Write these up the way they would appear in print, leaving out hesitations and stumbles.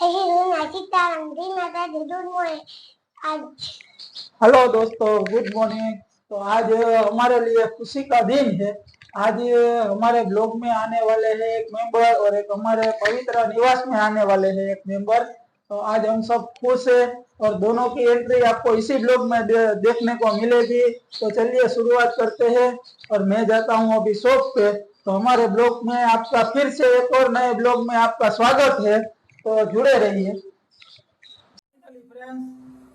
Hello दोस्तों, good morning. तो आज हमारे लिए खुशी का दिन है। आज हमारे ब्लॉग में आने वाले हैं एक मेंबर और एक हमारे पवित्र निवास में आने वाले हैं एक मेंबर। तो आज हम सब खुश हैं और दोनों की एंट्री आपको इसी ब्लॉग में देखने को मिलेगी। तो चलिए शुरुआत करते हैं और मैं जाता हूं अभी शॉप पे। तो हमारे ब्लॉग में आपका फिर से एक और नए ब्लॉग में आपका स्वागत है। तो जुड़े रहिए।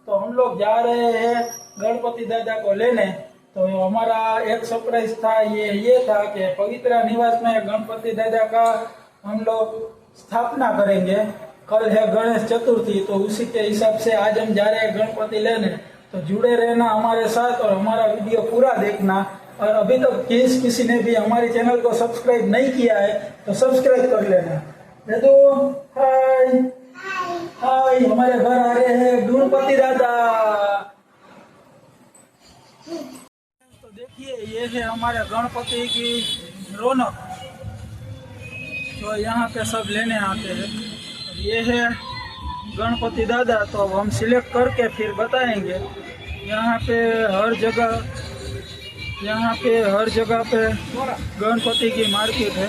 तो हम लोग जा रहे हैं गणपति दादा को लेने। तो हमारा एक सरप्राइज था, ये था कि पवित्र निवास में गणपति दादा का हम लोग स्थापना करेंगे। कल है गणेश चतुर्थी, तो उसी के हिसाब से आज हम जा रहे हैं गणपति लेने। तो जुड़े रहना हमारे साथ और हमारा वीडियो पूरा देखना। और अभी तक किसी ने भी हमारे चैनल को सब्सक्राइब नहीं किया है तो सब्सक्राइब कर लेना। तो हाय हाय, हमारे घर आ रहे हैं गणपति दादा। तो देखिए, ये है हमारे गणपति की रौनक, जो यहाँ पे सब लेने आते हैं। ये है गणपति दादा। तो अब हम सिलेक्ट करके फिर बताएंगे। यहाँ पे हर जगह पे गणपति की मार्केट है।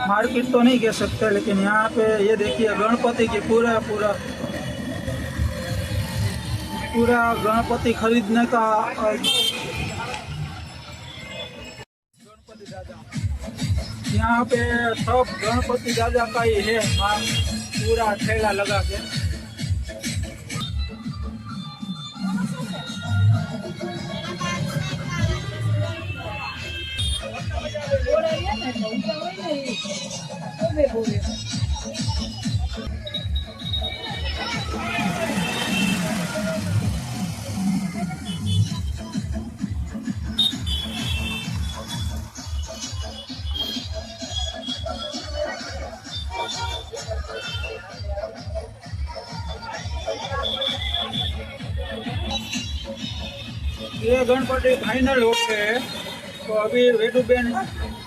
मार्केट तो नहीं कह सकते, लेकिन यहाँ पे ये देखिए गणपति की पूरा गणपति खरीदने का। गणपति दादा यहाँ पे सब गणपति दादा का ही है, पूरा ठेला लगा के। ये गणपति फाइनल हो गए हैं। तो अभी वेदू बेन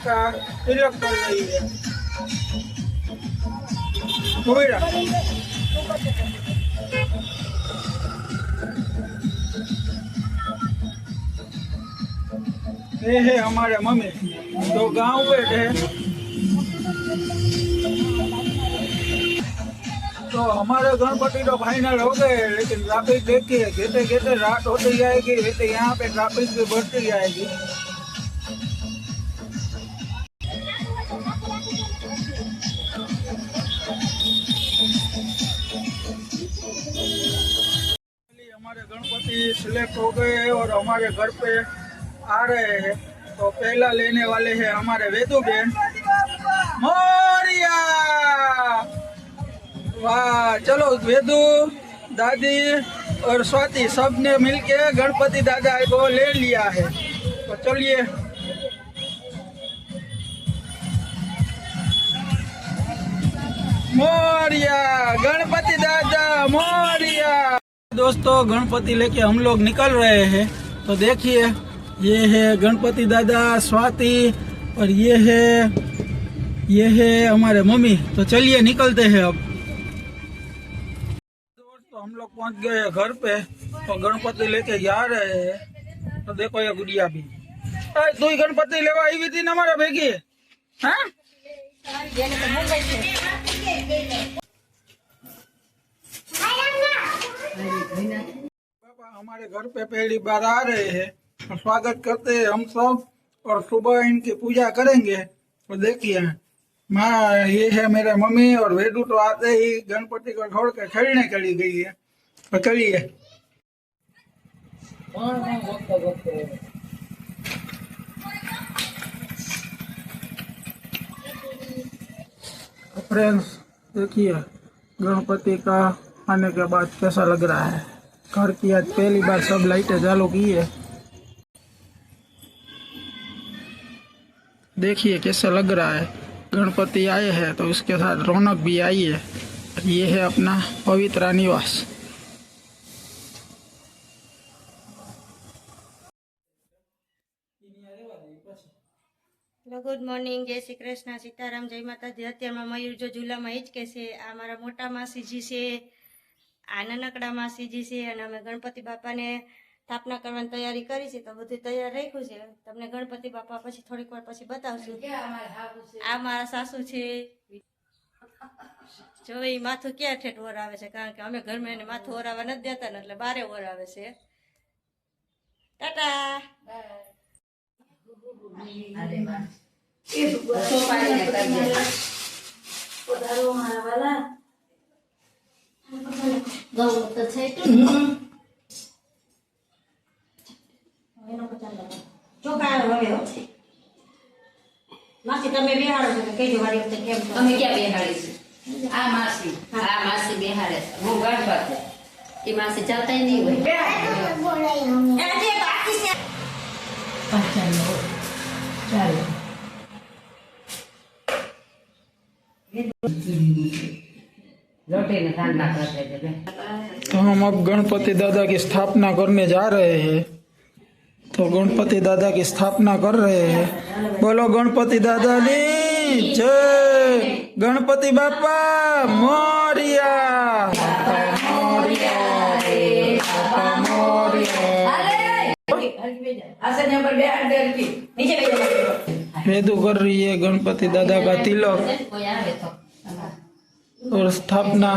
का सिलेक्ट कर रही है। ये है हमारे मम्मी, तो गांव पे है। तो हमारे गणपति तो फाइनल हो गए, लेकिन ट्रैफिक देखिए, कहते कहते रात होती जाएगी, वैसे यहाँ पे ट्रैफिक भी बढ़ती जाएगी। हमारे गणपति सिलेक्ट हो गए हैं और हमारे घर पे आ रहे हैं। तो पहला लेने वाले हैं हमारे वेदू बेन। मोरिया, वाह। चलो, वेदू, दादी और स्वाति सब ने मिलके गणपति दादा को ले लिया है। तो चलिए, मोरिया, गणपति दादा मोरिया। दोस्तों, गणपति लेके हम लोग निकल रहे हैं। तो देखिए, ये है गणपति दादा, स्वाति और ये है हमारे मम्मी। तो चलिए निकलते हैं अब। दोस्तों, हम लोग पहुंच गए हैं घर पे। तो गणपति लेके जा रहे हैं। तो देखो, ये गुड़िया भी। तू ही गणपति लेवा आई थी ना हमारा भेगी? हाँ, पापा हमारे घर पे पहली बार आ रहे हैं। तो स्वागत करते हैं हम सब और सुबह इनकी पूजा करेंगे। तो देखिए, माँ, ये है मेरे मम्मी और वेदू तो आते ही गणपति को छोड़ के खेलने चली गई है। तो चलिए। फ्रेंड्स, देखिए गणपति का आने के बाद कैसा लग रहा है। घर की आज पहली बार सब लाइटें चालू की है। देखिए कैसा लग रहा है। गणपति आए हैं तो उसके साथ रौनक भी आई है। ये है अपना पवित्र निवास। હેલો, ગુડ મોર્નિંગ, જય શ્રી કૃષ્ણ, સીતારામ, જય માતાજી. અત્યારમાં મયુર જો ઝૂલામાં હિંચકે છે. આ મારા મોટા માસીજી છે, આ નાનકડા માસીજી છે, અને અમે ગણપતિ બાપાને સ્થાપના કરવાની તૈયારી કરી છે. તો બધું તૈયાર રાખ્યું છે. તમને ગણપતિ બાપા પછી થોડીક વાર પછી બતાવશું. આ મારા સાસુ છે. જો એ માથું ક્યાં ઠેઠ ઓરાવે છે, કારણ કે અમે ઘરમાં એને માથું ઓરાવા નથી દેતા ને, એટલે બારે ઓરાવે છે. ટાટા. માસી તમે બેહાડો છો, કહેજો વાળી વખતે કેમ અમે ક્યાં બેહાડીશું? આ માસી બેહાડે છે. હું ગાંઠવા છે એ માસી ચાલતા નહીં હોય. रोटी में ठंडा करते थे। तो हम अब गणपति दादा की स्थापना करने जा रहे हैं। तो गणपति दादा की स्थापना कर रहे हैं। बोलो गणपति दादा नी जय। गणपति बापा मोरिया। वेदु कर रही है गणपति दादा का तिलक और स्थापना।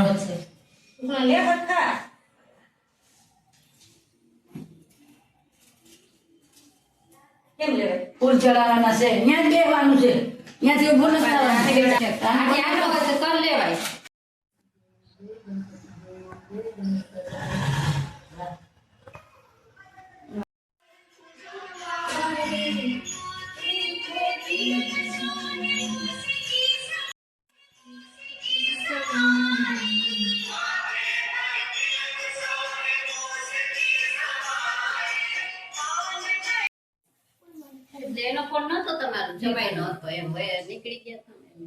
फूल चढ़ावाना છે ત્યાં બેવાનું છે ત્યાંથી ઊભું નથી થવાનું કર લેવાય એનો ફોન નતો તમારો જમાઈ નો હતો એમ નીકળી ગયા હતા ને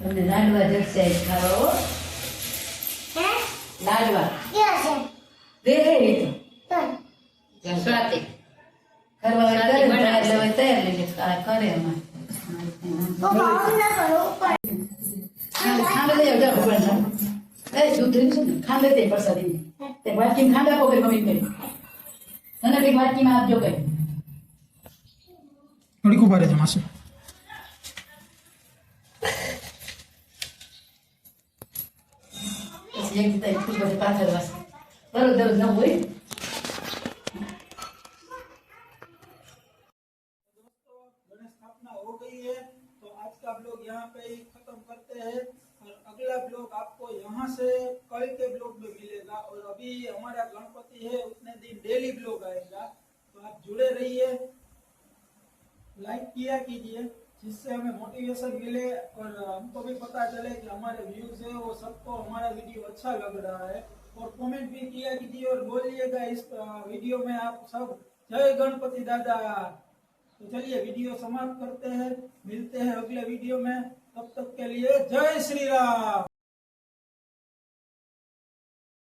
તમને લાડવા જશે ખાવા લાડવા દે તો સ્વાતિ કરવા તૈયાર લઈ કરે એમાં ખાંડ લઈ આવજો ભગવાન દૂધ ખાંડ લેતે પ્રસાદી તે વાટકી ખાંડ આપો કે મમ્મી કરી અને એક વાટકીમાં આપજો કઈ ઘડી કો બારે જમાશે એક દીતા ખૂબ બધે પાછળ વાસે બરોબર ન હોય स्थापना हो गई है। तो आज का ब्लॉग यहाँ पे ही खत्म करते हैं और अगला ब्लॉग आपको यहाँ से कल के ब्लॉग में मिलेगा। और अभी हमारा गणपति है उतने दिन डेली ब्लॉग आएगा। तो आप जुड़े रहिए, लाइक किया कीजिए जिससे हमें मोटिवेशन मिले और हमको भी पता चले कि हमारे व्यूज है वो सबको हमारा वीडियो अच्छा लग रहा है। और कमेंट भी किया कीजिए और बोलिएगा इस वीडियो में आप सब जय गणपति दादा। तो चलिए वीडियो समाप्त करते हैं, मिलते हैं अगले वीडियो में। तब तक के लिए जय श्री राम।